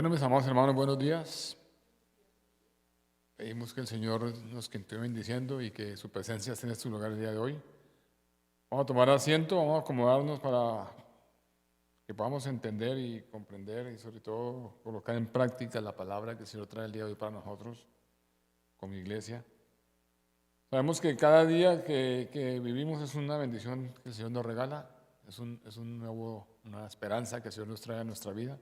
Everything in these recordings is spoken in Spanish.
Bueno, mis amados hermanos, buenos días. Pedimos que el Señor nos continúe bendiciendo y que su presencia esté en este lugar el día de hoy. Vamos a tomar asiento, vamos a acomodarnos para que podamos entender y comprender y sobre todo colocar en práctica la palabra que el Señor trae el día de hoy para nosotros como iglesia. Sabemos que cada día que vivimos es una bendición que el Señor nos regala, es una esperanza que el Señor nos trae a nuestra vida.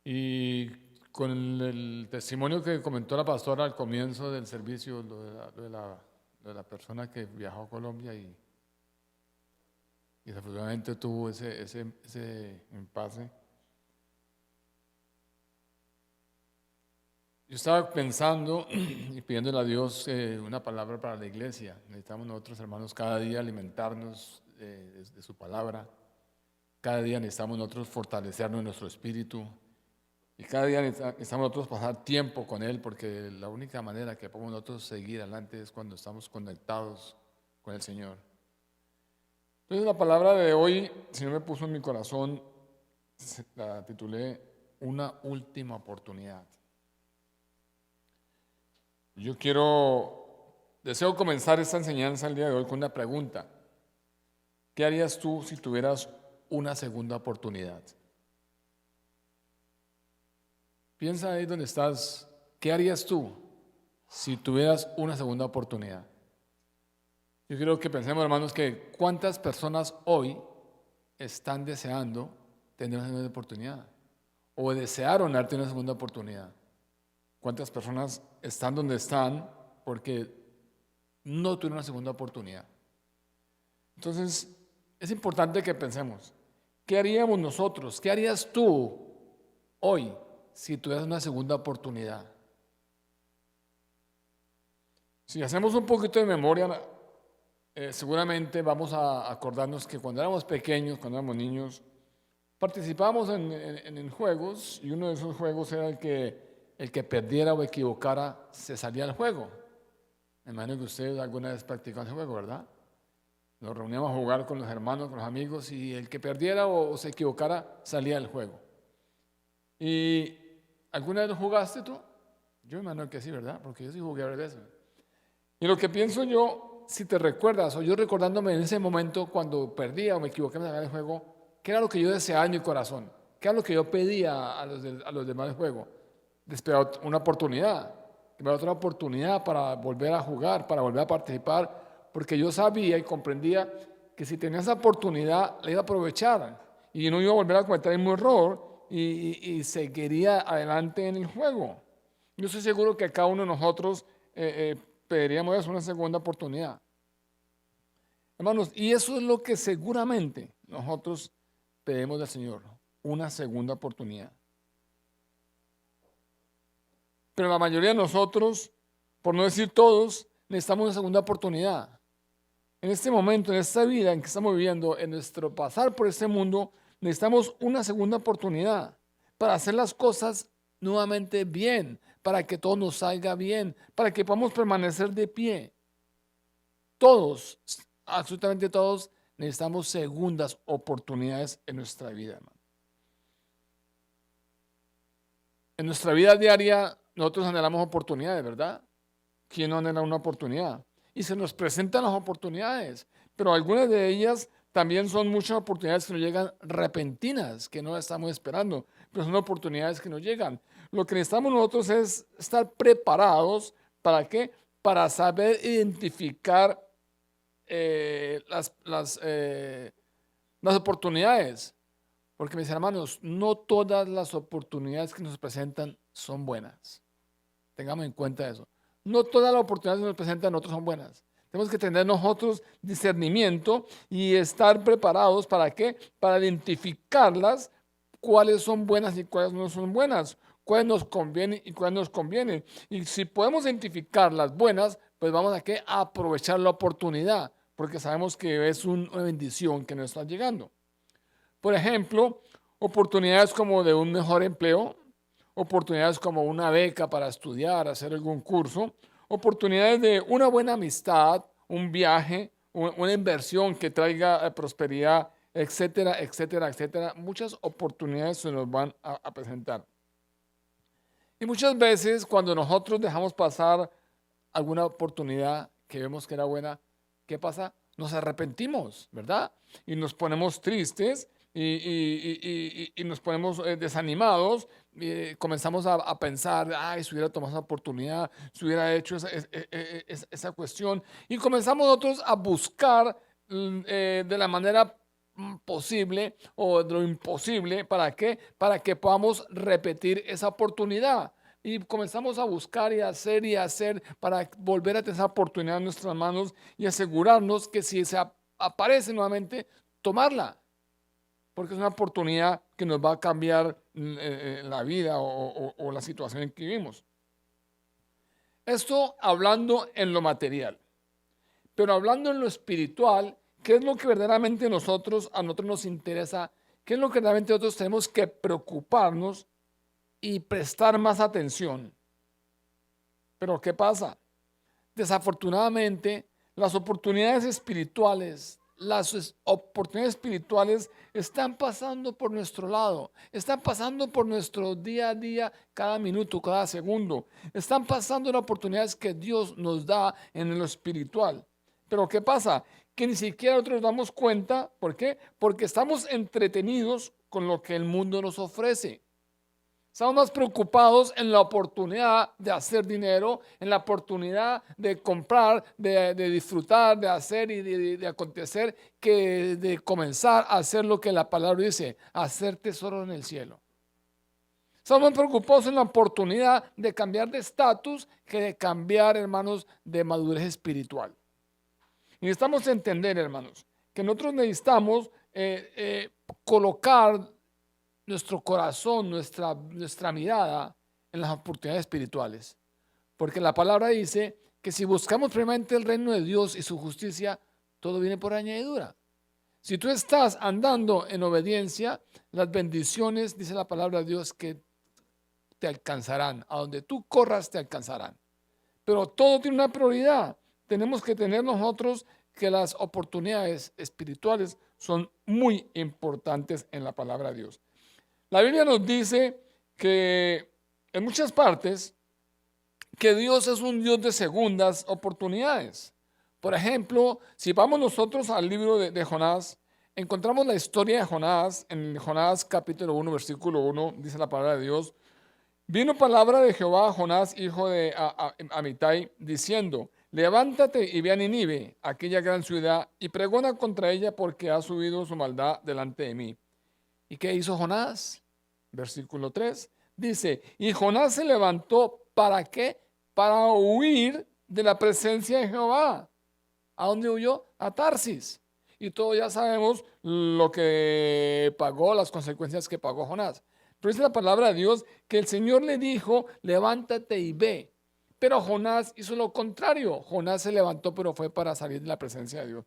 Y con el testimonio que comentó la pastora al comienzo del servicio, lo de la persona que viajó a Colombia y desafortunadamente tuvo ese impasse. Yo estaba pensando y pidiéndole a Dios una palabra para la iglesia. Necesitamos nosotros, hermanos, cada día alimentarnos de su palabra. Cada día necesitamos nosotros fortalecernos en nuestro espíritu. Y cada día necesitamos nosotros pasar tiempo con Él, porque la única manera que podemos nosotros seguir adelante es cuando estamos conectados con el Señor. Entonces la palabra de hoy, el Señor me puso en mi corazón, la titulé Una última oportunidad. Deseo comenzar esta enseñanza el día de hoy con una pregunta. ¿Qué harías tú si tuvieras una segunda oportunidad? Piensa ahí donde estás, ¿qué harías tú si tuvieras una segunda oportunidad? Yo quiero que pensemos, hermanos, que cuántas personas hoy están deseando tener una segunda oportunidad o desearon darte una segunda oportunidad. ¿Cuántas personas están donde están porque no tuvieron una segunda oportunidad? Entonces, es importante que pensemos, ¿qué haríamos nosotros? ¿Qué harías tú hoy si tuvieras una segunda oportunidad? Si hacemos un poquito de memoria, seguramente vamos a acordarnos que cuando éramos pequeños, cuando éramos niños, participábamos en juegos, y uno de esos juegos era el que perdiera o equivocara se salía del juego. Me imagino que ustedes alguna vez practicaron ese juego, ¿verdad? Nos reuníamos a jugar con los hermanos, con los amigos, y el que perdiera o se equivocara salía del juego. ¿Y alguna vez lo jugaste tú? Yo me imagino que sí, ¿verdad? Porque yo sí jugué varias veces. Y lo que pienso yo, si te recuerdas, o yo recordándome en ese momento cuando perdía o me equivoqué en el juego, ¿qué era lo que yo deseaba en mi corazón? ¿Qué era lo que yo pedía a los demás del juego? Esperaba una oportunidad, que me diera otra oportunidad para volver a jugar, para volver a participar, porque yo sabía y comprendía que si tenía esa oportunidad la iba a aprovechar y no iba a volver a cometer el mismo error y seguiría adelante en el juego. Yo estoy seguro que cada uno de nosotros pediríamos eso, una segunda oportunidad. Hermanos, y eso es lo que seguramente nosotros pedimos del Señor, una segunda oportunidad. Pero la mayoría de nosotros, por no decir todos, necesitamos una segunda oportunidad. En este momento, en esta vida en que estamos viviendo, en nuestro pasar por este mundo, necesitamos una segunda oportunidad para hacer las cosas nuevamente bien, para que todo nos salga bien, para que podamos permanecer de pie. Todos, absolutamente todos, necesitamos segundas oportunidades en nuestra vida, hermano. En nuestra vida diaria, nosotros anhelamos oportunidades, ¿verdad? ¿Quién no anhela una oportunidad? Y se nos presentan las oportunidades, pero algunas de ellas también son muchas oportunidades que nos llegan repentinas, que no estamos esperando, pero son oportunidades que nos llegan. Lo que necesitamos nosotros es estar preparados, ¿para qué? Para saber identificar las oportunidades. Porque mis hermanos, no todas las oportunidades que nos presentan son buenas. Tengamos en cuenta eso. No todas las oportunidades que nos presentan a nosotros son buenas. Tenemos que tener nosotros discernimiento y estar preparados ¿para qué? Para identificarlas, cuáles son buenas y cuáles no son buenas, cuáles nos convienen y cuáles nos convienen. Y si podemos identificar las buenas, pues vamos a aprovechar la oportunidad, porque sabemos que es una bendición que nos está llegando. Por ejemplo, oportunidades como de un mejor empleo, oportunidades como una beca para estudiar, hacer algún curso, oportunidades de una buena amistad, un viaje, una inversión que traiga prosperidad etcétera, etcétera, etcétera. Muchas oportunidades se nos van a presentar. Y muchas veces cuando nosotros dejamos pasar alguna oportunidad que vemos que era buena, ¿qué pasa? Nos arrepentimos, ¿verdad? Y nos ponemos tristes y nos ponemos desanimados. Comenzamos a pensar, ay, si hubiera tomado esa oportunidad, si hubiera hecho esa cuestión. Y comenzamos nosotros a buscar de la manera posible o de lo imposible. ¿Para qué? Para que podamos repetir esa oportunidad. Y comenzamos a buscar y hacer para volver a tener esa oportunidad en nuestras manos y asegurarnos que si se aparece nuevamente, tomarla. Porque es una oportunidad que nos va a cambiar la vida o la situación en que vivimos. Esto hablando en lo material. Pero hablando en lo espiritual, ¿qué es lo que verdaderamente a nosotros nos interesa? ¿Qué es lo que verdaderamente nosotros tenemos que preocuparnos y prestar más atención? Pero ¿qué pasa? Desafortunadamente, las oportunidades espirituales están pasando por nuestro lado, están pasando por nuestro día a día, cada minuto, cada segundo. Están pasando las oportunidades que Dios nos da en lo espiritual. Pero ¿qué pasa? Que ni siquiera nosotros nos damos cuenta. ¿Por qué? Porque estamos entretenidos con lo que el mundo nos ofrece. Estamos más preocupados en la oportunidad de hacer dinero, en la oportunidad de comprar, de disfrutar, de hacer y de acontecer, que de comenzar a hacer lo que la palabra dice, hacer tesoro en el cielo. Estamos más preocupados en la oportunidad de cambiar de estatus que de cambiar, hermanos, de madurez espiritual. Y necesitamos entender, hermanos, que nosotros necesitamos colocar nuestro corazón, nuestra mirada en las oportunidades espirituales. Porque la palabra dice que si buscamos primeramente el reino de Dios y su justicia, todo viene por añadidura. Si tú estás andando en obediencia, las bendiciones, dice la palabra de Dios, que te alcanzarán. A donde tú corras, te alcanzarán. Pero todo tiene una prioridad. Tenemos que tener nosotros que las oportunidades espirituales son muy importantes en la palabra de Dios. La Biblia nos dice que en muchas partes que Dios es un Dios de segundas oportunidades. Por ejemplo, si vamos nosotros al libro de Jonás, encontramos la historia de Jonás en Jonás capítulo 1, versículo 1, dice la palabra de Dios. Vino palabra de Jehová a Jonás, hijo de Amitai, diciendo, levántate y ve a Nínive, aquella gran ciudad, y pregona contra ella porque ha subido su maldad delante de mí. ¿Y qué hizo Jonás? Versículo 3 dice, y Jonás se levantó, ¿para qué? Para huir de la presencia de Jehová. ¿A dónde huyó? A Tarsis. Y todos ya sabemos lo que pagó, las consecuencias que pagó Jonás. Pero dice la palabra de Dios que el Señor le dijo, levántate y ve. Pero Jonás hizo lo contrario. Jonás se levantó, pero fue para salir de la presencia de Dios.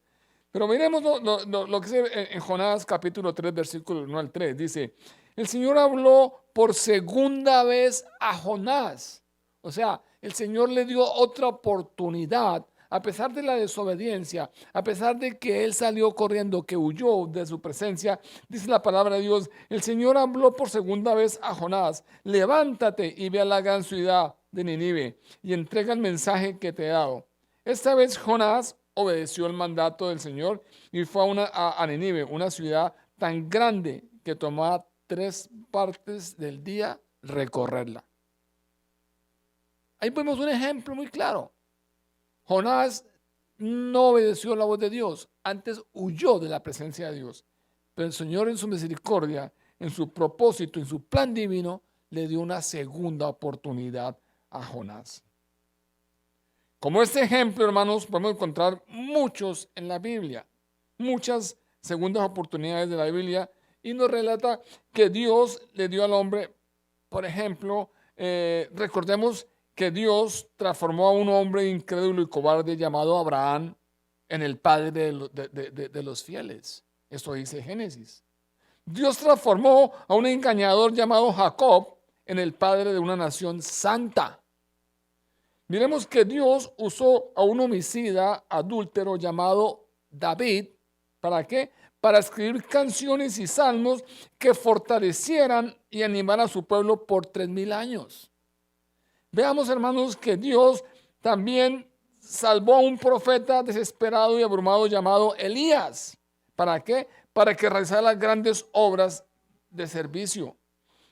Pero miremos lo que dice en Jonás capítulo 3, versículo 1 al 3. Dice, el Señor habló por segunda vez a Jonás. O sea, el Señor le dio otra oportunidad. A pesar de la desobediencia, a pesar de que él salió corriendo, que huyó de su presencia, dice la palabra de Dios, el Señor habló por segunda vez a Jonás, levántate y ve a la gran ciudad de Nínive y entrega el mensaje que te he dado. Esta vez Jonás obedeció el mandato del Señor y fue a Nínive, una ciudad tan grande que tomaba 3 partes del día recorrerla. Ahí vemos un ejemplo muy claro. Jonás no obedeció la voz de Dios, antes huyó de la presencia de Dios. Pero el Señor en su misericordia, en su propósito, en su plan divino, le dio una segunda oportunidad a Jonás. Como este ejemplo, hermanos, podemos encontrar muchos en la Biblia, muchas segundas oportunidades de la Biblia, y nos relata que Dios le dio al hombre, por ejemplo, recordemos que Dios transformó a un hombre incrédulo y cobarde llamado Abraham en el padre de los fieles. Eso dice Génesis. Dios transformó a un engañador llamado Jacob en el padre de una nación santa. Miremos que Dios usó a un homicida adúltero llamado David. ¿Para qué? para escribir canciones y salmos que fortalecieran y animaran a su pueblo por 3,000 años. Veamos, hermanos, que Dios también salvó a un profeta desesperado y abrumado llamado Elías. ¿Para qué? Para que realizara las grandes obras de servicio.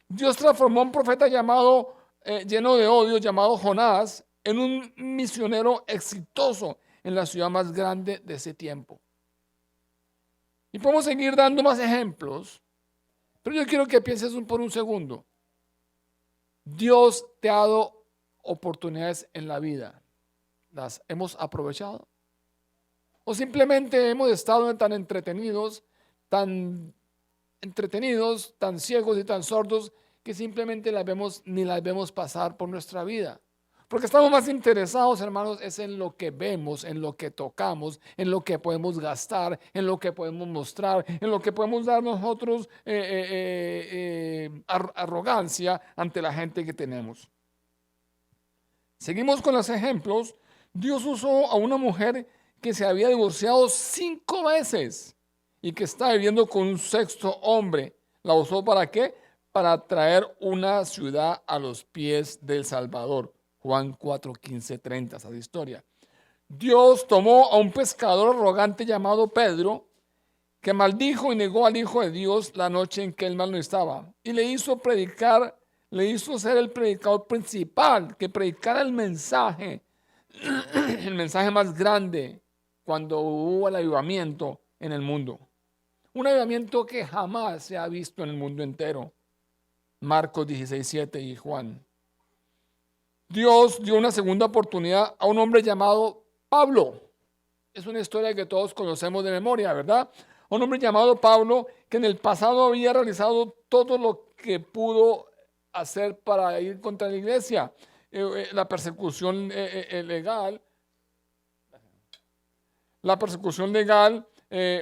Dios transformó a un profeta lleno de odio, llamado Jonás, en un misionero exitoso en la ciudad más grande de ese tiempo. Y podemos seguir dando más ejemplos, pero yo quiero que pienses por un segundo. Dios te ha dado oportunidades en la vida. ¿Las hemos aprovechado? ¿O simplemente hemos estado tan entretenidos, tan ciegos y tan sordos que simplemente ni las vemos pasar por nuestra vida? Porque estamos más interesados, hermanos, es en lo que vemos, en lo que tocamos, en lo que podemos gastar, en lo que podemos mostrar, en lo que podemos dar nosotros arrogancia ante la gente que tenemos. Seguimos con los ejemplos. Dios usó a una mujer que se había divorciado 5 veces y que está viviendo con un sexto hombre. ¿La usó para qué? Para traer una ciudad a los pies del Salvador. Juan 4, 15, 30, esa historia. Dios tomó a un pescador arrogante llamado Pedro, que maldijo y negó al Hijo de Dios la noche en que él mal no estaba, y le hizo ser el predicador principal, que predicara el mensaje más grande cuando hubo el avivamiento en el mundo. Un avivamiento que jamás se ha visto en el mundo entero. Marcos 16, 7 y Juan. Dios dio una segunda oportunidad a un hombre llamado Pablo. Es una historia que todos conocemos de memoria, ¿verdad? Un hombre llamado Pablo que en el pasado había realizado todo lo que pudo hacer para ir contra la iglesia. La persecución legal,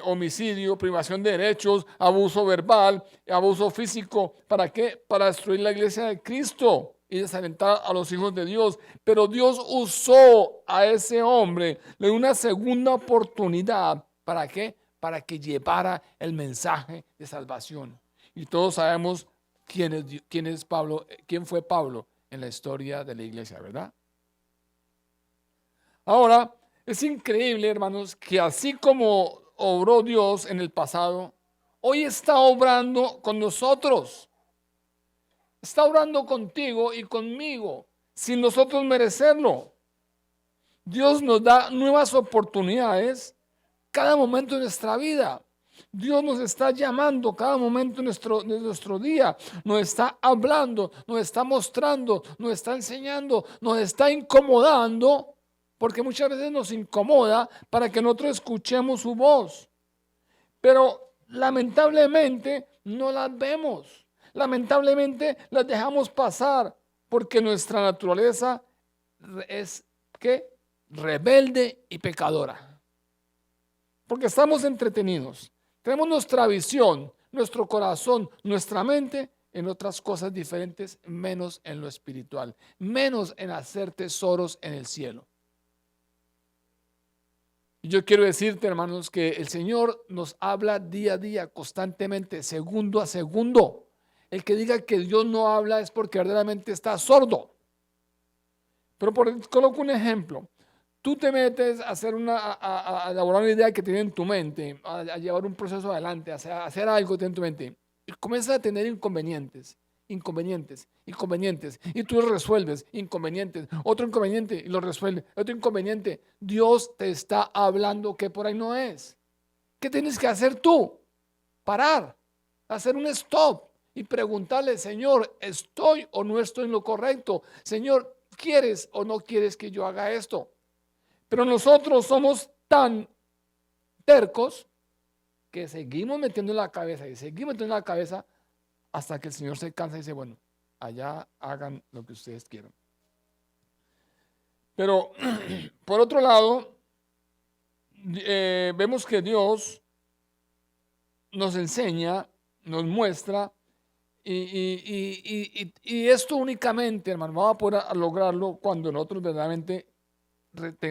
homicidio, privación de derechos, abuso verbal, abuso físico. ¿Para qué? Para destruir la iglesia de Cristo y desalentar a los hijos de Dios. Pero Dios usó a ese hombre, le dio una segunda oportunidad. ¿Para qué? Para que llevara el mensaje de salvación. Y todos sabemos quién fue Pablo en la historia de la iglesia, ¿verdad? Ahora, es increíble, hermanos, que así como obró Dios en el pasado, hoy está obrando con nosotros. Está obrando contigo y conmigo, sin nosotros merecerlo. Dios nos da nuevas oportunidades cada momento de nuestra vida. Dios nos está llamando cada momento de nuestro día. Nos está hablando, nos está mostrando, nos está enseñando, nos está incomodando, porque muchas veces nos incomoda para que nosotros escuchemos su voz. Pero lamentablemente no las vemos. Lamentablemente las dejamos pasar porque nuestra naturaleza es ¿qué? Rebelde y pecadora. Porque estamos entretenidos. Tenemos nuestra visión, nuestro corazón, nuestra mente en otras cosas diferentes, menos en lo espiritual, menos en hacer tesoros en el cielo. Y yo quiero decirte, hermanos, que el Señor nos habla día a día, constantemente, segundo a segundo. El que diga que Dios no habla es porque verdaderamente está sordo. Pero coloco un ejemplo. Tú te metes a elaborar una idea que tienes en tu mente, a llevar un proceso adelante, a hacer algo que tienes en tu mente, y comienzas a tener inconvenientes, y tú resuelves inconvenientes, otro inconveniente y lo resuelves, otro inconveniente. Dios te está hablando que por ahí no es. ¿Qué tienes que hacer tú? Parar, hacer un stop y preguntarle, Señor, ¿estoy o no estoy en lo correcto? Señor, ¿quieres o no quieres que yo haga esto? Pero nosotros somos tan tercos que seguimos metiendo en la cabeza hasta que el Señor se cansa y dice, bueno, allá hagan lo que ustedes quieran. Pero por otro lado, vemos que Dios nos enseña, nos muestra, y esto únicamente, hermano, vamos a poder lograrlo cuando nosotros verdaderamente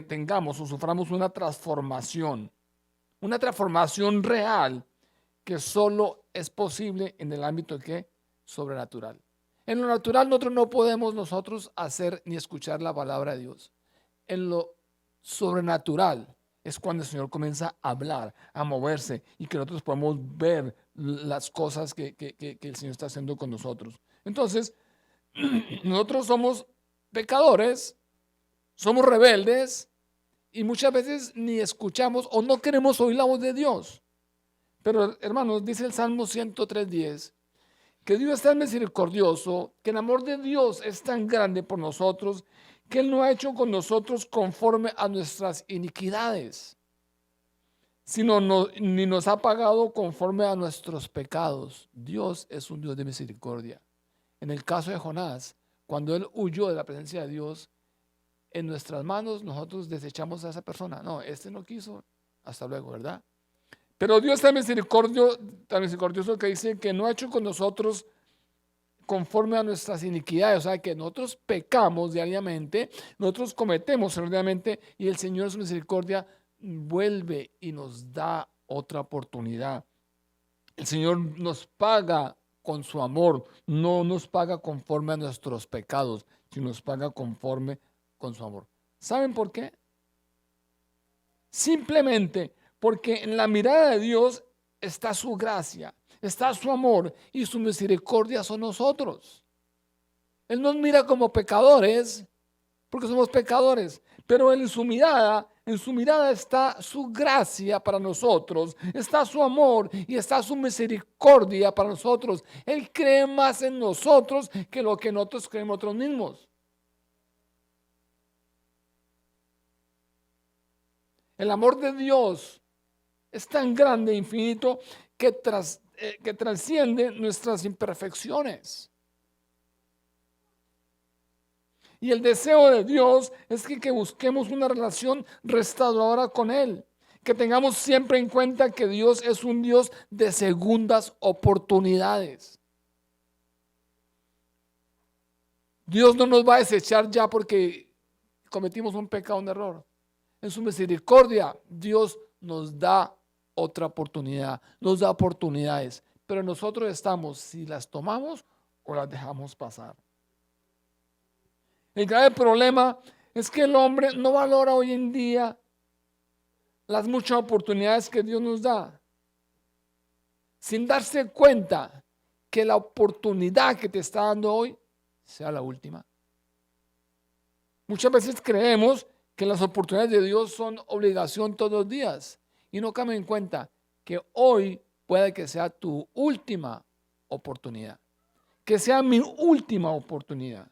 tengamos o suframos una transformación real que solo es posible en el ámbito que sobrenatural. En lo natural no podemos nosotros hacer ni escuchar la palabra de Dios. En lo sobrenatural es cuando el Señor comienza a hablar, a moverse y que nosotros podemos ver las cosas que el Señor está haciendo con nosotros. Entonces, nosotros somos pecadores, somos rebeldes y muchas veces ni escuchamos o no queremos oír la voz de Dios. Pero hermanos, dice el Salmo 103:10, que Dios es tan misericordioso, que el amor de Dios es tan grande por nosotros, que Él no ha hecho con nosotros conforme a nuestras iniquidades, sino ni nos ha pagado conforme a nuestros pecados. Dios es un Dios de misericordia. En el caso de Jonás, cuando él huyó de la presencia de Dios, en nuestras manos nosotros desechamos a esa persona. No, este no quiso, hasta luego, ¿verdad? Pero Dios es tan misericordioso que dice que no ha hecho con nosotros conforme a nuestras iniquidades. O sea, que nosotros pecamos diariamente, nosotros cometemos erróneamente y el Señor en su misericordia vuelve y nos da otra oportunidad. El Señor nos paga con su amor, no nos paga conforme a nuestros pecados, sino nos paga conforme con su amor. ¿Saben por qué? Simplemente porque en la mirada de Dios está su gracia, está su amor y su misericordia son nosotros. Él nos mira como pecadores, porque somos pecadores, pero en su mirada está su gracia para nosotros, está su amor y está su misericordia para nosotros. Él cree más en nosotros que lo que nosotros creemos nosotros mismos. El amor de Dios es tan grande e infinito que trasciende nuestras imperfecciones. Y el deseo de Dios es que busquemos una relación restauradora con Él. Que tengamos siempre en cuenta que Dios es un Dios de segundas oportunidades. Dios no nos va a desechar ya porque cometimos un pecado, un error. En su misericordia, Dios nos da otra oportunidad, nos da oportunidades. Pero nosotros estamos si las tomamos o las dejamos pasar. El grave problema es que el hombre no valora hoy en día las muchas oportunidades que Dios nos da, sin darse cuenta que la oportunidad que te está dando hoy sea la última. Muchas veces creemos que las oportunidades de Dios son obligación todos los días y no caben en cuenta que hoy puede que sea tu última oportunidad, que sea mi última oportunidad.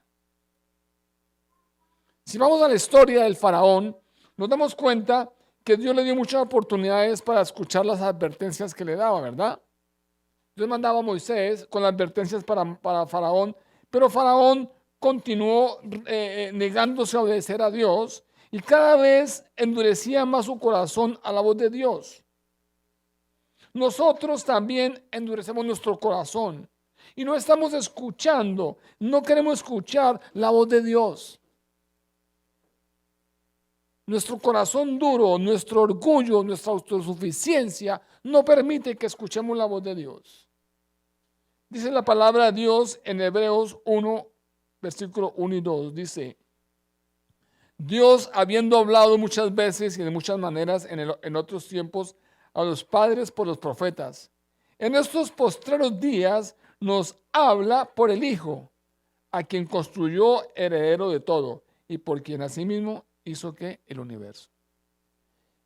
Si vamos a la historia del faraón, nos damos cuenta que Dios le dio muchas oportunidades para escuchar las advertencias que le daba, ¿verdad? Dios mandaba a Moisés con las advertencias para faraón, pero faraón continuó negándose a obedecer a Dios y cada vez endurecía más su corazón a la voz de Dios. Nosotros también endurecemos nuestro corazón y no estamos escuchando, no queremos escuchar la voz de Dios. Nuestro corazón duro, nuestro orgullo, nuestra autosuficiencia no permite que escuchemos la voz de Dios. Dice la palabra de Dios en Hebreos 1, versículo 1 y 2, dice: Dios, habiendo hablado muchas veces y de muchas maneras en otros tiempos a los padres por los profetas, en estos postreros días nos habla por el Hijo, a quien construyó heredero de todo y por quien asimismo hizo que el universo.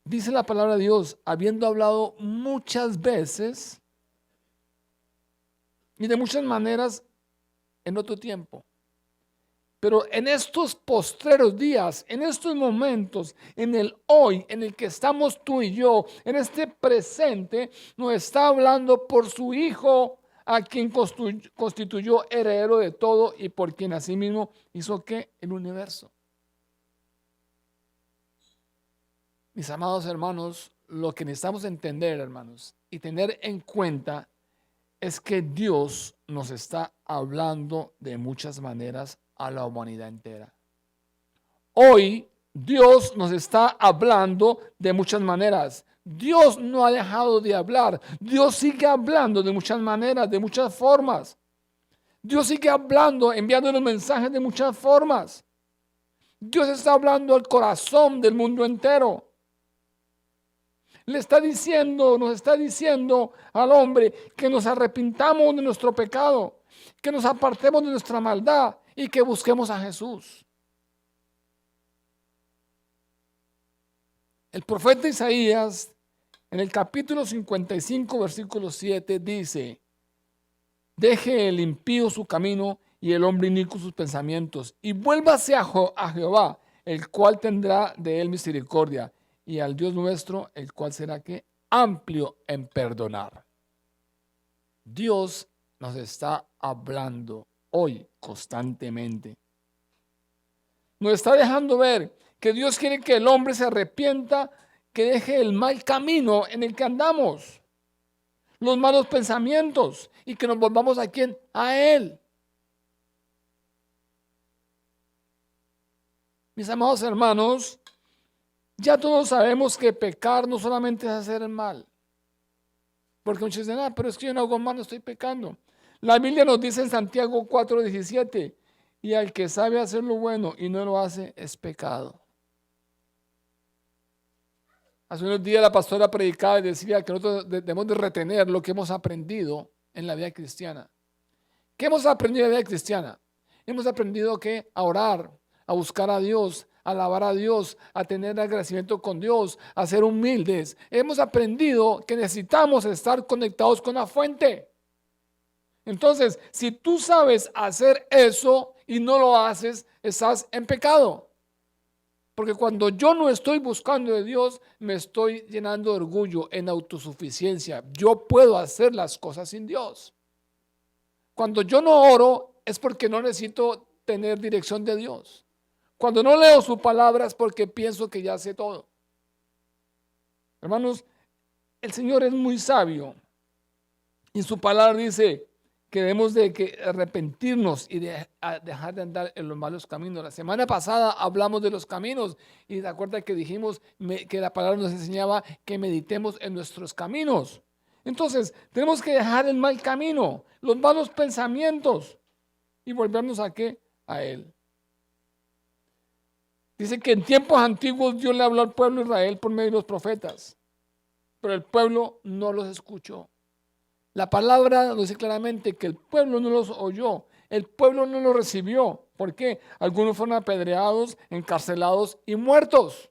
Dice la palabra de Dios, habiendo hablado muchas veces y de muchas maneras en otro tiempo. Pero en estos postreros días, en estos momentos, en el hoy, en el que estamos tú y yo, en este presente, nos está hablando por su Hijo, a quien constituyó heredero de todo y por quien asimismo hizo que el universo. Mis amados hermanos, lo que necesitamos entender, hermanos, y tener en cuenta es que Dios nos está hablando de muchas maneras a la humanidad entera. Hoy Dios nos está hablando de muchas maneras. Dios no ha dejado de hablar. Dios sigue hablando de muchas maneras, de muchas formas. Dios sigue hablando, enviando los mensajes de muchas formas. Dios está hablando al corazón del mundo entero. Le está diciendo, nos está diciendo al hombre que nos arrepintamos de nuestro pecado, que nos apartemos de nuestra maldad y que busquemos a Jesús. El profeta Isaías, en el capítulo 55, versículo 7, dice: deje el impío su camino y el hombre inicuo sus pensamientos, y vuélvase a Jehová, el cual tendrá de él misericordia, y al Dios nuestro, el cual será que amplio en perdonar. Dios nos está hablando hoy constantemente. Nos está dejando ver que Dios quiere que el hombre se arrepienta, que deje el mal camino en el que andamos, los malos pensamientos, y que nos volvamos ¿a quién? A Él. Mis amados hermanos, ya todos sabemos que pecar no solamente es hacer el mal. Porque muchos dicen, pero es que yo no hago mal, no estoy pecando. La Biblia nos dice en Santiago 4:17, y al que sabe hacer lo bueno y no lo hace, es pecado. Hace unos días la pastora predicaba y decía que nosotros debemos de retener lo que hemos aprendido en la vida cristiana. ¿Qué hemos aprendido en la vida cristiana? Hemos aprendido que a orar, a buscar a Dios, a alabar a Dios, a tener agradecimiento con Dios, a ser humildes. Hemos aprendido que necesitamos estar conectados con la fuente. Entonces, si tú sabes hacer eso y no lo haces, estás en pecado. Porque cuando yo no estoy buscando de Dios, me estoy llenando de orgullo, en autosuficiencia. Yo puedo hacer las cosas sin Dios. Cuando yo no oro es porque no necesito tener dirección de Dios. Cuando no leo su palabra es porque pienso que ya sé todo. Hermanos, el Señor es muy sabio. Y su palabra dice que debemos de arrepentirnos y dejar de andar en los malos caminos. La semana pasada hablamos de los caminos y de acuerdo que dijimos que la palabra nos enseñaba que meditemos en nuestros caminos. Entonces, tenemos que dejar el mal camino, los malos pensamientos y volvernos ¿a qué? A Él. Dice que en tiempos antiguos Dios le habló al pueblo de Israel por medio de los profetas, pero el pueblo no los escuchó. La palabra nos dice claramente que el pueblo no los oyó, el pueblo no los recibió. ¿Por qué? Algunos fueron apedreados, encarcelados y muertos.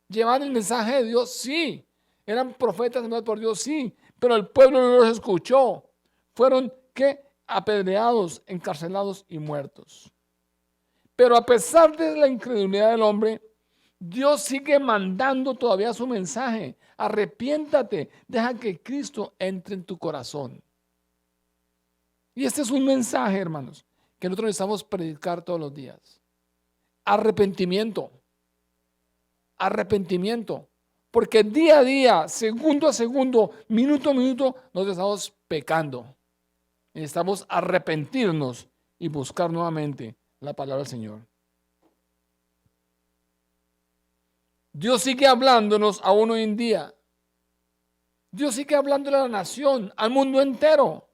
¿Llevaban el mensaje de Dios? Sí. ¿Eran profetas enviados por Dios? Sí. Pero el pueblo no los escuchó. Fueron, ¿qué? Apedreados, encarcelados y muertos. Pero a pesar de la incredulidad del hombre, Dios sigue mandando todavía su mensaje. Arrepiéntate, deja que Cristo entre en tu corazón. Y este es un mensaje, hermanos, que nosotros necesitamos predicar todos los días. Arrepentimiento. Arrepentimiento. Porque día a día, segundo a segundo, minuto a minuto, nos estamos pecando. Necesitamos arrepentirnos y buscar nuevamente la palabra del Señor. Dios sigue hablándonos aún hoy en día. Dios sigue hablándole a la nación, al mundo entero,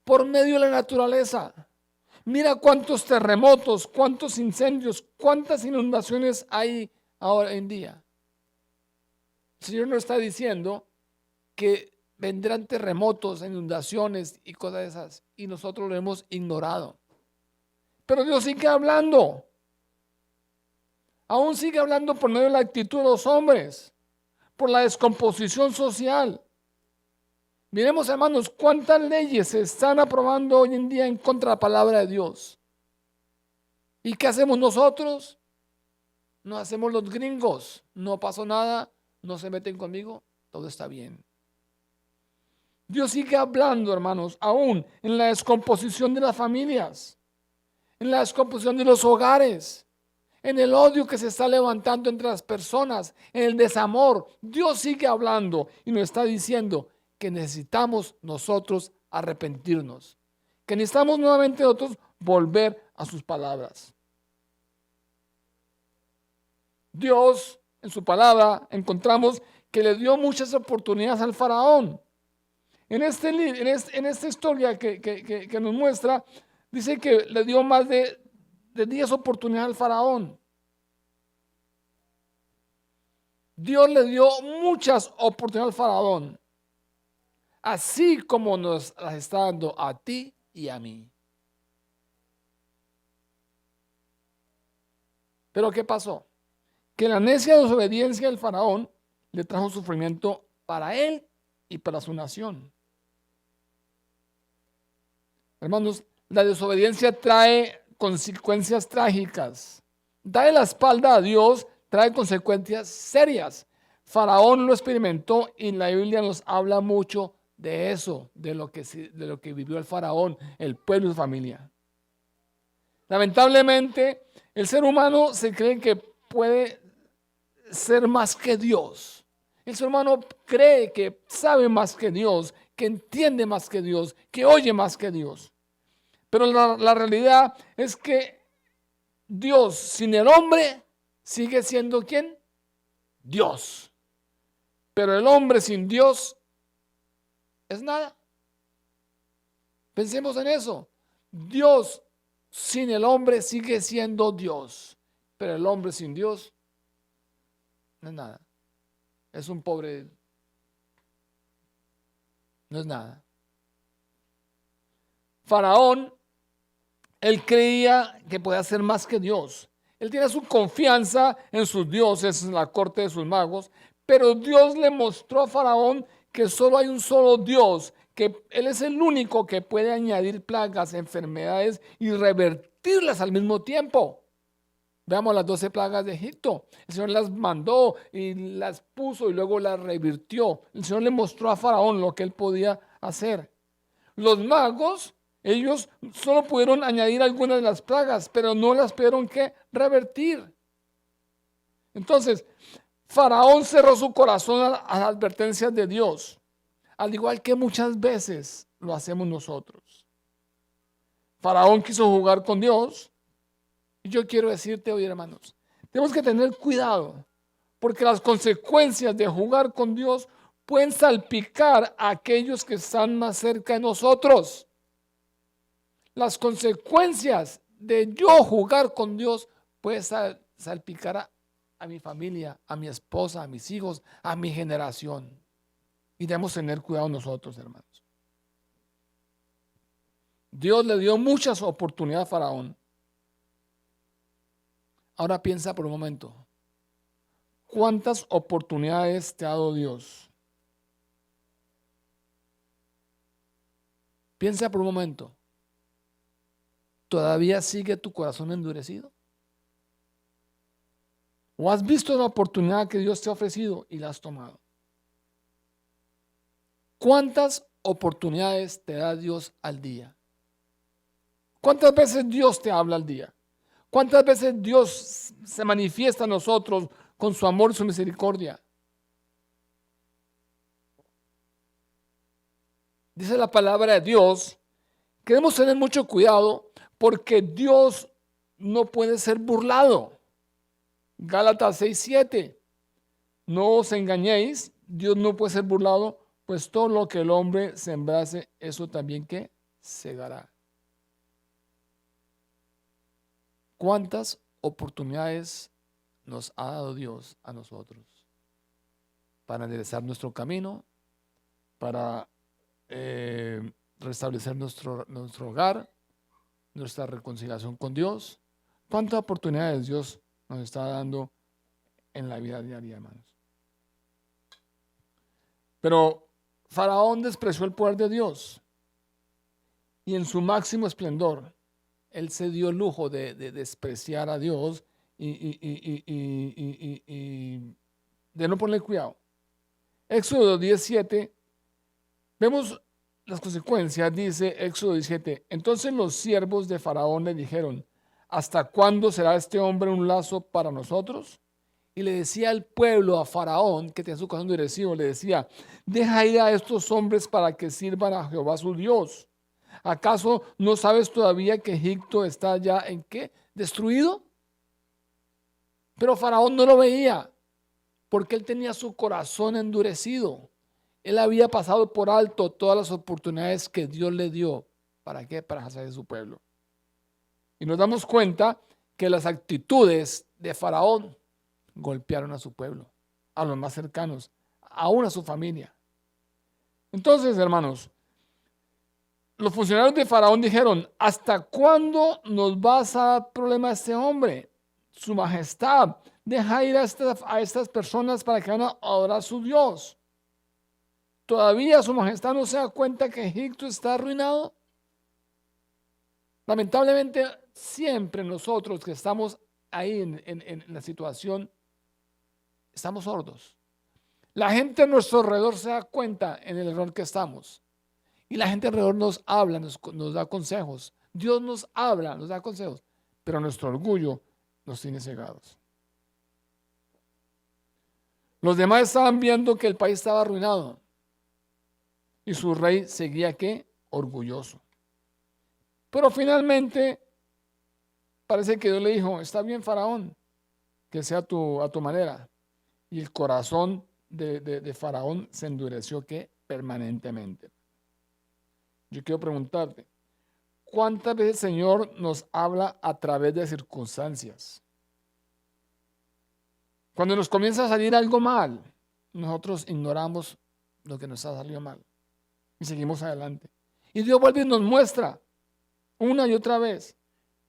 por medio de la naturaleza. Mira cuántos terremotos, cuántos incendios, cuántas inundaciones hay ahora en día. El Señor nos está diciendo que vendrán terremotos, inundaciones y cosas de esas, y nosotros lo hemos ignorado. Pero Dios sigue hablando. Aún sigue hablando por medio de la actitud de los hombres, por la descomposición social. Miremos, hermanos, cuántas leyes se están aprobando hoy en día en contra de la palabra de Dios. ¿Y qué hacemos nosotros? Nos hacemos los gringos. No pasó nada, no se meten conmigo, todo está bien. Dios sigue hablando, hermanos, aún en la descomposición de las familias, en la descomposición de los hogares, en el odio que se está levantando entre las personas, en el desamor. Dios sigue hablando y nos está diciendo que necesitamos nosotros arrepentirnos, que necesitamos nuevamente nosotros volver a sus palabras. Dios, en su palabra, encontramos que le dio muchas oportunidades al faraón. En esta historia que nos muestra, dice que le dio más de 10 oportunidades al faraón. Dios le dio muchas oportunidades al faraón, así como nos las está dando a ti y a mí. Pero ¿qué pasó? Que la necia desobediencia del faraón le trajo sufrimiento para él y para su nación. Hermanos, la desobediencia trae consecuencias trágicas. Darle la espalda a Dios trae consecuencias serias. Faraón lo experimentó y la Biblia nos habla mucho de eso, de lo que vivió el faraón, el pueblo y su familia. Lamentablemente, el ser humano se cree que puede ser más que Dios. El ser humano cree que sabe más que Dios, que entiende más que Dios, que oye más que Dios. Pero la realidad es que Dios sin el hombre sigue siendo ¿quién? Dios. Pero el hombre sin Dios es nada. Pensemos en eso. Dios sin el hombre sigue siendo Dios, pero el hombre sin Dios no es nada. Es un pobre, no es nada. Faraón, él creía que podía ser más que Dios. Él tiene su confianza en sus dioses, en la corte de sus magos, pero Dios le mostró a Faraón que solo hay un solo Dios, que Él es el único que puede añadir plagas, enfermedades y revertirlas al mismo tiempo. Veamos las 12 plagas de Egipto. El Señor las mandó y las puso y luego las revirtió. El Señor le mostró a Faraón lo que él podía hacer. Los magos, ellos solo pudieron añadir algunas de las plagas, pero no las pudieron ¿qué? Revertir. Entonces, Faraón cerró su corazón a las advertencias de Dios, al igual que muchas veces lo hacemos nosotros. Faraón quiso jugar con Dios. Y yo quiero decirte hoy, hermanos, tenemos que tener cuidado, porque las consecuencias de jugar con Dios pueden salpicar a aquellos que están más cerca de nosotros. Las consecuencias de yo jugar con Dios pueden salpicar a mi familia, a mi esposa, a mis hijos, a mi generación. Y debemos tener cuidado nosotros, hermanos. Dios le dio muchas oportunidades a Faraón. Ahora piensa por un momento. ¿Cuántas oportunidades te ha dado Dios? Piensa por un momento. ¿Todavía sigue tu corazón endurecido? ¿O has visto la oportunidad que Dios te ha ofrecido y la has tomado? ¿Cuántas oportunidades te da Dios al día? ¿Cuántas veces Dios te habla al día? ¿Cuántas veces Dios se manifiesta a nosotros con su amor y su misericordia? Dice la palabra de Dios que debemos tener mucho cuidado porque Dios no puede ser burlado. Gálatas 6:7. No os engañéis, Dios no puede ser burlado, pues todo lo que el hombre sembrase, eso también que segará. ¿Cuántas oportunidades nos ha dado Dios a nosotros para enderezar nuestro camino, para restablecer nuestro hogar, nuestra reconciliación con Dios? ¿Cuántas oportunidades Dios nos está dando en la vida diaria, hermanos? Pero Faraón despreció el poder de Dios y en su máximo esplendor él se dio el lujo de despreciar a Dios y de no ponerle cuidado. Éxodo 17, vemos las consecuencias, dice Éxodo 17. Entonces los siervos de Faraón le dijeron, ¿hasta cuándo será este hombre un lazo para nosotros? Y le decía al pueblo, a Faraón, que tenía su corazón endurecido, le decía, deja ir a estos hombres para que sirvan a Jehová su Dios. ¿Acaso no sabes todavía que Egipto está ya en qué? ¿Destruido? Pero Faraón no lo veía. porque él tenía su corazón endurecido. Él había pasado por alto todas las oportunidades que Dios le dio. ¿Para qué? Para hacer de su pueblo. Y nos damos cuenta que las actitudes de Faraón golpearon a su pueblo, a los más cercanos, aún a su familia. Entonces, hermanos, los funcionarios de Faraón dijeron: ¿hasta cuándo nos vas a dar problema a este hombre? Su majestad, deja ir a estas personas para que van a adorar a su Dios. ¿Todavía su majestad no se da cuenta que Egipto está arruinado? Lamentablemente, siempre nosotros que estamos ahí en la situación, estamos sordos. La gente a nuestro alrededor se da cuenta en el error que estamos. Y la gente alrededor nos habla, nos da consejos. Dios nos habla, nos da consejos. Pero nuestro orgullo nos tiene cegados. Los demás estaban viendo que el país estaba arruinado. Y su rey seguía, ¿qué? Orgulloso. Pero finalmente, parece que Dios le dijo: está bien, Faraón, que sea a tu manera. Y el corazón de Faraón se endureció, ¿qué? Permanentemente. Yo quiero preguntarte, ¿cuántas veces el Señor nos habla a través de circunstancias? Cuando nos comienza a salir algo mal, nosotros ignoramos lo que nos ha salido mal y seguimos adelante. Y Dios vuelve y nos muestra una y otra vez,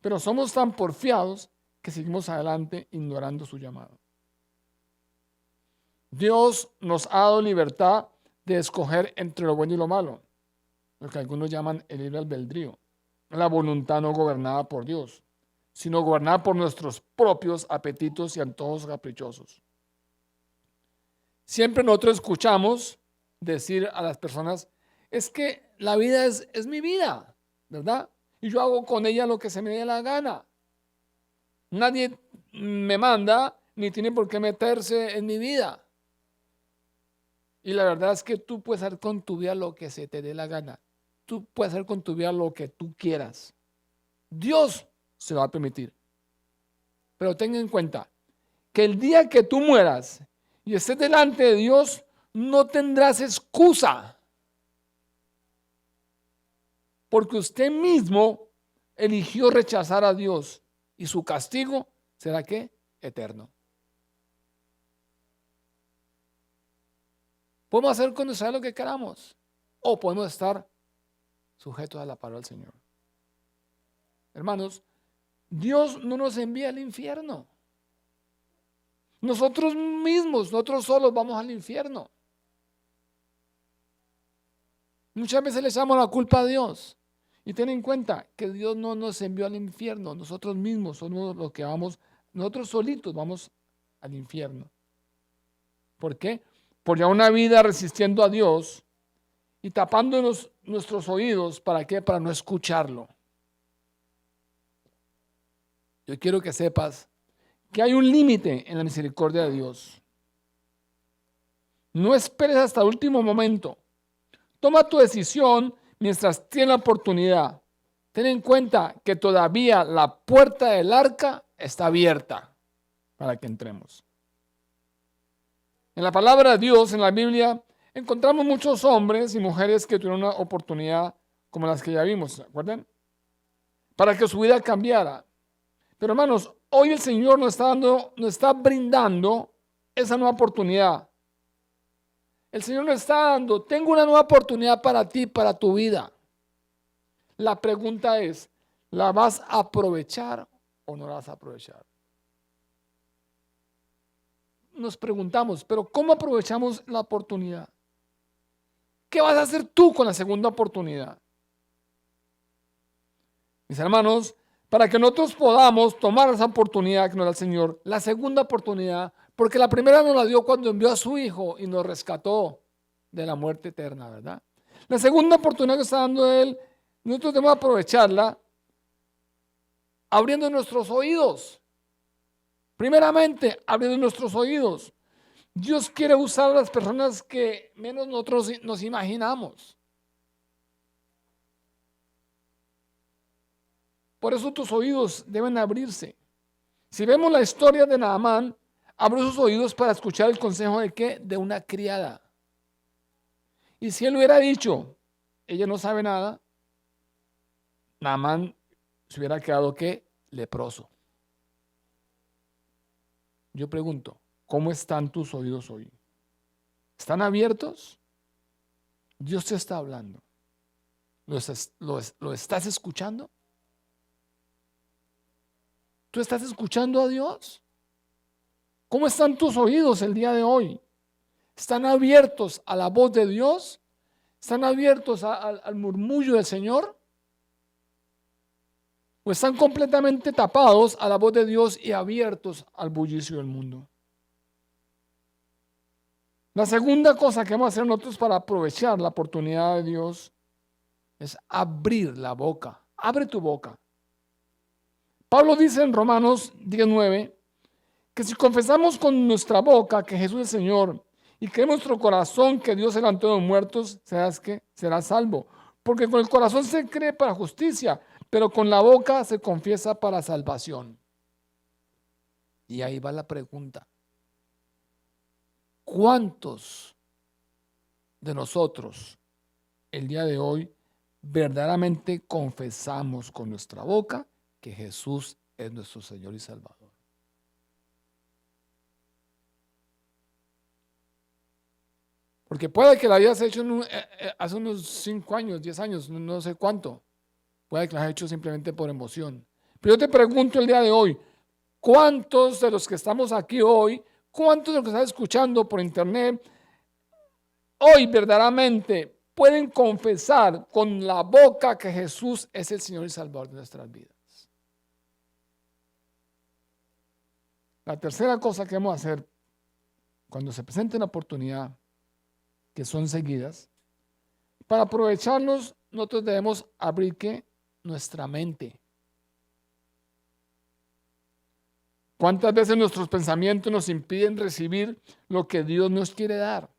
pero somos tan porfiados que seguimos adelante ignorando su llamado. Dios nos ha dado libertad de escoger entre lo bueno y lo malo, lo que algunos llaman el libre albedrío, la voluntad no gobernada por Dios, sino gobernada por nuestros propios apetitos y antojos caprichosos. Siempre nosotros escuchamos decir a las personas: es que la vida es mi vida, ¿verdad? Y yo hago con ella lo que se me dé la gana. Nadie me manda ni tiene por qué meterse en mi vida. Y la verdad es que tú puedes hacer con tu vida lo que se te dé la gana. Tú puedes hacer con tu vida lo que tú quieras. Dios se lo va a permitir. Pero ten en cuenta que el día que tú mueras y estés delante de Dios, no tendrás excusa. Porque usted mismo eligió rechazar a Dios y su castigo será, ¿qué? Eterno. Podemos hacer con nuestra vida lo que queramos o podemos estar sujetos a la palabra del Señor. Hermanos, Dios no nos envía al infierno. Nosotros mismos, nosotros solos vamos al infierno. Muchas veces le echamos la culpa a Dios. Y ten en cuenta que Dios no nos envió al infierno. Nosotros mismos somos los que vamos, nosotros solitos vamos al infierno. ¿Por qué? Por ya una vida resistiendo a Dios y tapándonos nuestros oídos. ¿Para qué? Para no escucharlo. Yo quiero que sepas que hay un límite en la misericordia de Dios. No esperes hasta el último momento. Toma tu decisión mientras tienes la oportunidad. Ten en cuenta que todavía la puerta del arca está abierta para que entremos. En la palabra de Dios, en la Biblia, encontramos muchos hombres y mujeres que tuvieron una oportunidad como las que ya vimos, ¿se acuerdan? Para que su vida cambiara. Pero hermanos, hoy el Señor nos está brindando esa nueva oportunidad. El Señor nos está dando: tengo una nueva oportunidad para ti, para tu vida. La pregunta es: ¿la vas a aprovechar o no la vas a aprovechar? Nos preguntamos, pero ¿cómo aprovechamos la oportunidad? ¿Qué vas a hacer tú con la segunda oportunidad? Mis hermanos, para que nosotros podamos tomar esa oportunidad que nos da el Señor, la segunda oportunidad, porque la primera nos la dio cuando envió a su Hijo y nos rescató de la muerte eterna, ¿verdad? La segunda oportunidad que está dando Él, nosotros debemos aprovecharla abriendo nuestros oídos. Primeramente, abriendo nuestros oídos. Dios quiere usar a las personas que menos nosotros nos imaginamos. Por eso tus oídos deben abrirse. Si vemos la historia de Naamán, abrió sus oídos para escuchar el consejo de qué? De una criada. Y si él hubiera dicho, ella no sabe nada, Naamán se hubiera quedado ¿qué? Leproso. Yo pregunto, ¿cómo están tus oídos hoy? ¿Están abiertos? Dios te está hablando. ¿Lo estás escuchando? ¿Tú estás escuchando a Dios? ¿Cómo están tus oídos el día de hoy? ¿Están abiertos a la voz de Dios? ¿Están abiertos al murmullo del Señor? ¿O están completamente tapados a la voz de Dios y abiertos al bullicio del mundo? La segunda cosa que vamos a hacer nosotros para aprovechar la oportunidad de Dios es abrir la boca. Abre tu boca. Pablo dice en Romanos 19 que si confesamos con nuestra boca que Jesús es Señor y que en nuestro corazón que Dios se levantó de los muertos, será salvo. Porque con el corazón se cree para justicia, pero con la boca se confiesa para salvación. Y ahí va la pregunta. ¿Cuántos de nosotros el día de hoy verdaderamente confesamos con nuestra boca que Jesús es nuestro Señor y Salvador? Porque puede que la hayas hecho hace unos 5 años, 10 años, no sé cuánto. Puede que la hayas hecho simplemente por emoción. Pero yo te pregunto el día de hoy, ¿cuántos de los que estamos aquí hoy, cuántos de los que están escuchando por internet, hoy verdaderamente pueden confesar con la boca que Jesús es el Señor y Salvador de nuestras vidas? La tercera cosa que vamos a hacer cuando se presente una oportunidad, que son seguidas, para aprovecharnos, nosotros debemos abrir ¿qué? Nuestra mente. ¿Cuántas veces nuestros pensamientos nos impiden recibir lo que Dios nos quiere dar?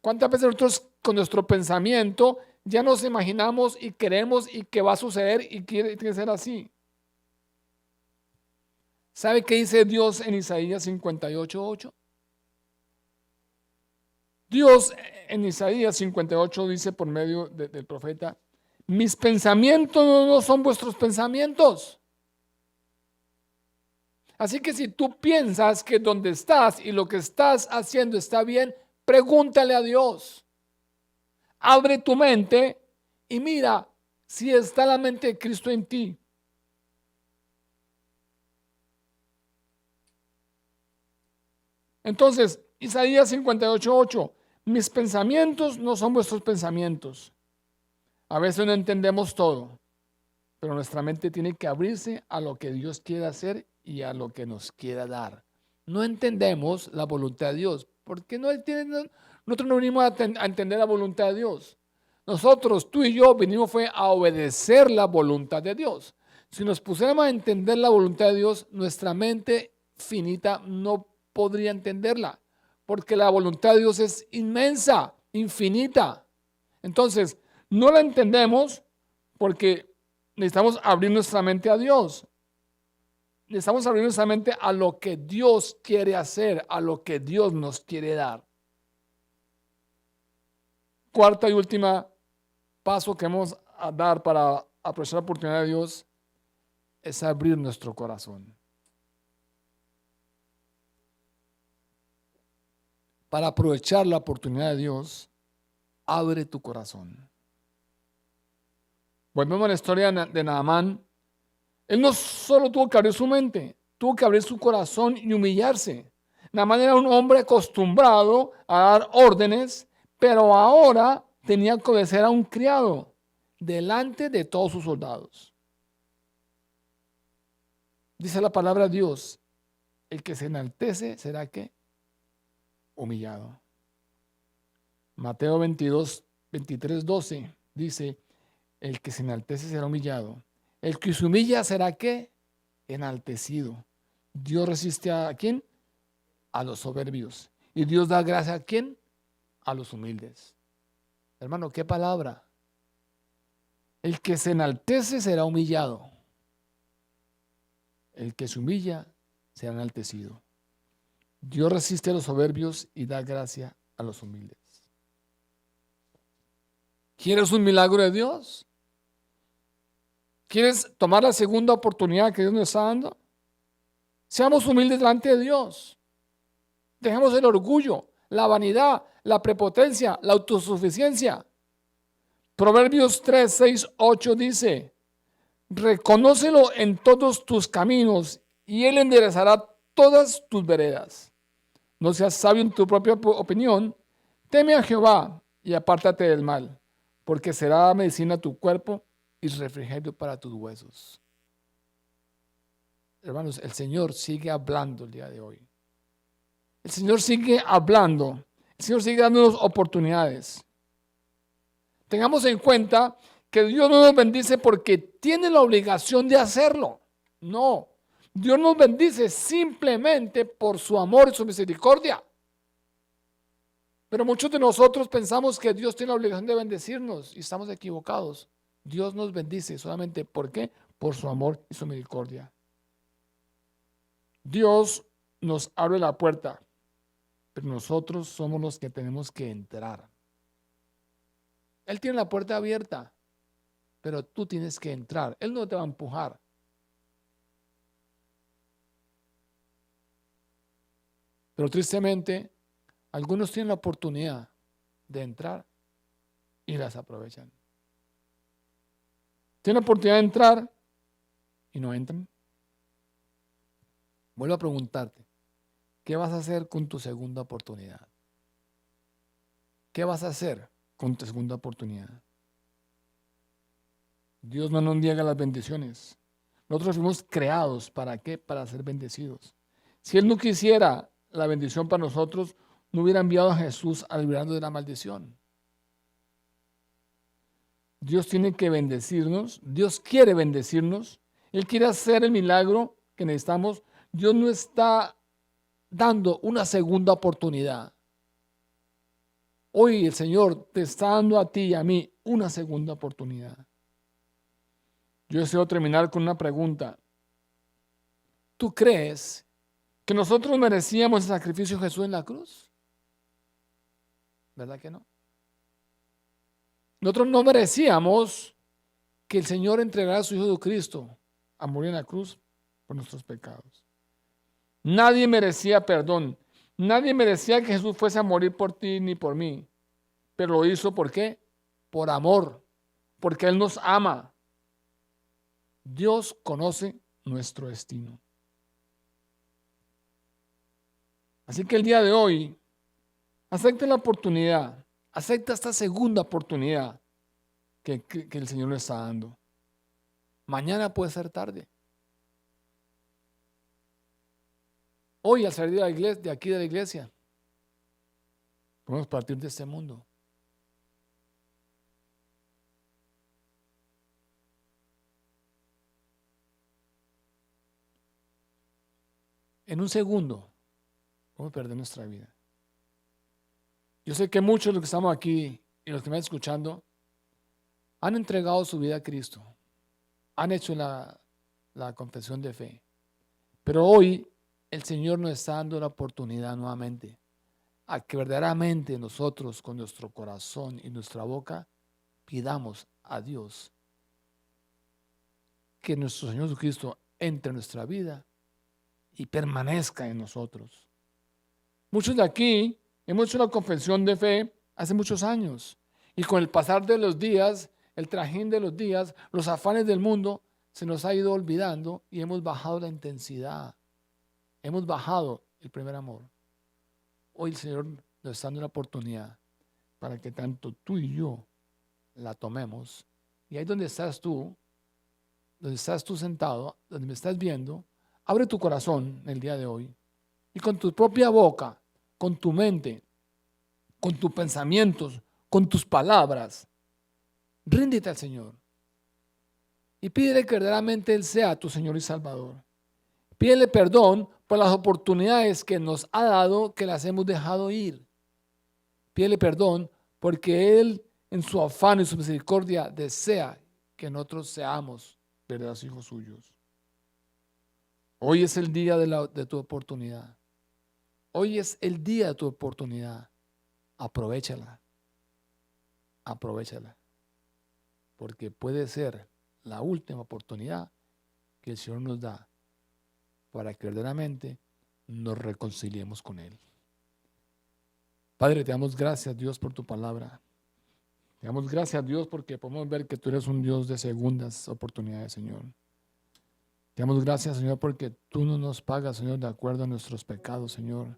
¿Cuántas veces nosotros con nuestro pensamiento ya nos imaginamos y queremos y que va a suceder y tiene que ser así? ¿Sabe qué dice Dios en Isaías 58:8? Dios en Isaías 58 dice por medio del profeta, mis pensamientos no son vuestros pensamientos. Así que si tú piensas que donde estás y lo que estás haciendo está bien, pregúntale a Dios. Abre tu mente y mira si está la mente de Cristo en ti. Entonces, Isaías 58:8, mis pensamientos no son vuestros pensamientos. A veces no entendemos todo, pero nuestra mente tiene que abrirse a lo que Dios quiere hacer y a lo que nos quiera dar. No entendemos la voluntad de Dios, porque nosotros no venimos a entender la voluntad de Dios. Nosotros, tú y yo, venimos fue a obedecer la voluntad de Dios. Si nos pusiéramos a entender la voluntad de Dios, nuestra mente finita no podría entenderla, porque la voluntad de Dios es inmensa, infinita. Entonces, no la entendemos porque necesitamos abrir nuestra mente a Dios. Necesitamos abrir nuestra mente a lo que Dios quiere hacer, a lo que Dios nos quiere dar. Cuarta y última paso que vamos a dar para aprovechar la oportunidad de Dios es abrir nuestro corazón. Para aprovechar la oportunidad de Dios, abre tu corazón. Volvemos a la historia de Naamán. Él no solo tuvo que abrir su mente, tuvo que abrir su corazón y humillarse. Naamán era un hombre acostumbrado a dar órdenes, pero ahora tenía que obedecer a un criado delante de todos sus soldados. Dice la palabra de Dios, el que se enaltece será ¿qué? Humillado. Mateo 23:12 dice, el que se enaltece será humillado. El que se humilla será ¿qué? Enaltecido. Dios resiste ¿a quién? A los soberbios. Y Dios da gracia ¿a quién? A los humildes. Hermano, ¿qué palabra? El que se enaltece será humillado. El que se humilla será enaltecido. Dios resiste a los soberbios y da gracia a los humildes. ¿Quieres un milagro de Dios? ¿Quieres tomar la segunda oportunidad que Dios nos está dando? Seamos humildes delante de Dios. Dejemos el orgullo, la vanidad, la prepotencia, la autosuficiencia. Proverbios 3, 6, 8 dice: reconócelo en todos tus caminos y Él enderezará todas tus veredas. No seas sabio en tu propia opinión. Teme a Jehová y apártate del mal, porque será medicina a tu cuerpo y refrigerio para tus huesos. Hermanos, el Señor sigue hablando el día de hoy. El Señor sigue hablando. El Señor sigue dándonos oportunidades. Tengamos en cuenta que Dios no nos bendice porque tiene la obligación de hacerlo. No. Dios nos bendice simplemente por su amor y su misericordia. Pero muchos de nosotros pensamos que Dios tiene la obligación de bendecirnos y estamos equivocados. Dios nos bendice solamente ¿por qué? Por su amor y su misericordia. Dios nos abre la puerta, pero nosotros somos los que tenemos que entrar. Él tiene la puerta abierta, pero tú tienes que entrar. Él no te va a empujar. Pero tristemente, algunos tienen la oportunidad de entrar y las aprovechan. Tienen la oportunidad de entrar y no entran. Vuelvo a preguntarte, ¿qué vas a hacer con tu segunda oportunidad? ¿Qué vas a hacer con tu segunda oportunidad? Dios no nos niega las bendiciones. Nosotros fuimos creados, ¿para qué? Para ser bendecidos. Si Él no quisiera la bendición para nosotros, no hubiera enviado a Jesús a librarnos de la maldición. Dios tiene que bendecirnos. Dios quiere bendecirnos. Él quiere hacer el milagro que necesitamos. Dios no está dando una segunda oportunidad. Hoy el Señor te está dando a ti y a mí una segunda oportunidad. Yo deseo terminar con una pregunta. ¿Tú crees que nosotros merecíamos el sacrificio de Jesús en la cruz? ¿Verdad que no? Nosotros no merecíamos que el Señor entregara a su Hijo Jesucristo a morir en la cruz por nuestros pecados. Nadie merecía perdón. Nadie merecía que Jesús fuese a morir por ti ni por mí. Pero lo hizo ¿por qué? Por amor. Porque Él nos ama. Dios conoce nuestro destino. Así que el día de hoy, acepta la oportunidad. Acepta esta segunda oportunidad que el Señor nos está dando. Mañana puede ser tarde. Hoy al salir de la iglesia, de aquí de la iglesia, podemos partir de este mundo. En un segundo podemos perder nuestra vida. Yo sé que muchos de los que estamos aquí y los que me están escuchando han entregado su vida a Cristo. Han hecho la confesión de fe. Pero hoy el Señor nos está dando la oportunidad nuevamente a que verdaderamente nosotros con nuestro corazón y nuestra boca pidamos a Dios que nuestro Señor Jesucristo entre en nuestra vida y permanezca en nosotros. Muchos de aquí hemos hecho la confesión de fe hace muchos años y con el pasar de los días, el trajín de los días, los afanes del mundo, se nos ha ido olvidando y hemos bajado la intensidad. Hemos bajado el primer amor. Hoy el Señor nos está dando una oportunidad para que tanto tú y yo la tomemos. Y ahí donde estás tú sentado, donde me estás viendo, abre tu corazón el día de hoy y con tu propia boca, con tu mente, con tus pensamientos, con tus palabras, ríndete al Señor y pídele que verdaderamente Él sea tu Señor y Salvador. Pídele perdón por las oportunidades que nos ha dado, que las hemos dejado ir. Pídele perdón porque Él, en su afán y su misericordia, desea que nosotros seamos verdaderos hijos suyos. Hoy es el día de tu oportunidad. Hoy es el día de tu oportunidad. Aprovéchala, aprovéchala, porque puede ser la última oportunidad que el Señor nos da para que verdaderamente nos reconciliemos con Él. Padre, te damos gracias, Dios, por tu palabra. Te damos gracias, Dios, porque podemos ver que tú eres un Dios de segundas oportunidades, Señor. Te damos gracias, Señor, porque tú no nos pagas, Señor, de acuerdo a nuestros pecados, Señor,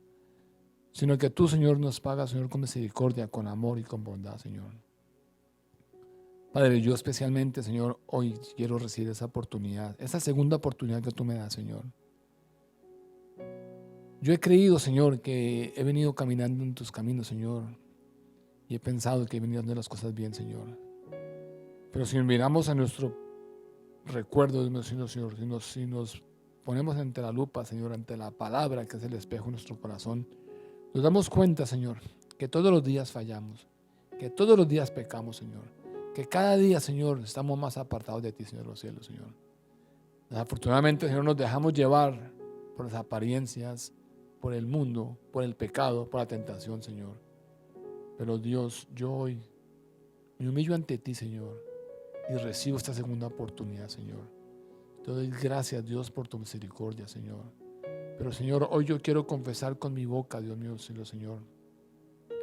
sino que tú, Señor, nos pagas, Señor, con misericordia, con amor y con bondad, Señor. Padre, yo especialmente, Señor, hoy quiero recibir esa oportunidad, esa segunda oportunidad que tú me das, Señor. Yo he creído, Señor, que he venido caminando en tus caminos, Señor, y he pensado que he venido haciendo las cosas bien, Señor. Pero si miramos a nuestro recuerdo, Señor, si nos ponemos ante la lupa, Señor, ante la palabra que es el espejo de nuestro corazón, nos damos cuenta, Señor, que todos los días fallamos, que todos los días pecamos, Señor, que cada día, Señor, estamos más apartados de ti, Señor, los cielos, Señor. Desafortunadamente, Señor, nos dejamos llevar por las apariencias, por el mundo, por el pecado, por la tentación, Señor. Pero Dios, yo hoy me humillo ante ti, Señor, y recibo esta segunda oportunidad, Señor. Te doy gracias, Dios, por tu misericordia, Señor. Pero, Señor, hoy yo quiero confesar con mi boca, Dios mío, Señor.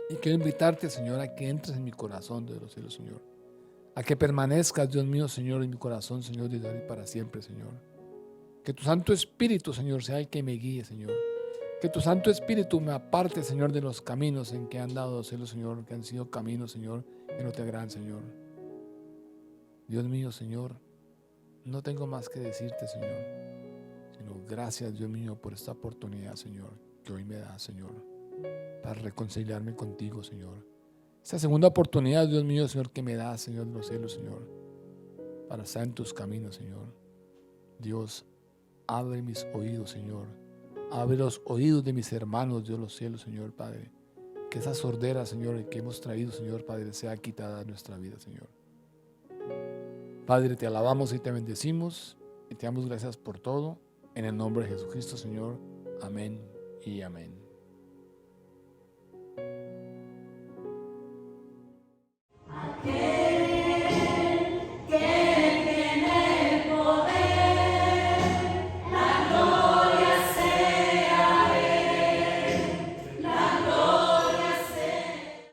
Y quiero invitarte, Señor, a que entres en mi corazón, de los cielos, Señor. A que permanezcas, Dios mío, Señor, en mi corazón, Señor, desde ahora y para siempre, Señor. Que tu Santo Espíritu, Señor, sea el que me guíe, Señor. Que tu Santo Espíritu me aparte, Señor, de los caminos en que han dado los cielos, Señor, que han sido caminos, Señor, que no te agradan, Señor. Dios mío, Señor, no tengo más que decirte, Señor, sino gracias, Dios mío, por esta oportunidad, Señor, que hoy me das, Señor, para reconciliarme contigo, Señor. Esta segunda oportunidad, Dios mío, Señor, que me das, Señor de los cielos, Señor, para estar en tus caminos, Señor. Dios, abre mis oídos, Señor. Abre los oídos de mis hermanos, Dios, los cielos, Señor, Padre. Que esa sordera, Señor, que hemos traído, Señor, Padre, sea quitada de nuestra vida, Señor. Padre, te alabamos y te bendecimos y te damos gracias por todo. En el nombre de Jesucristo, Señor. Amén y amén.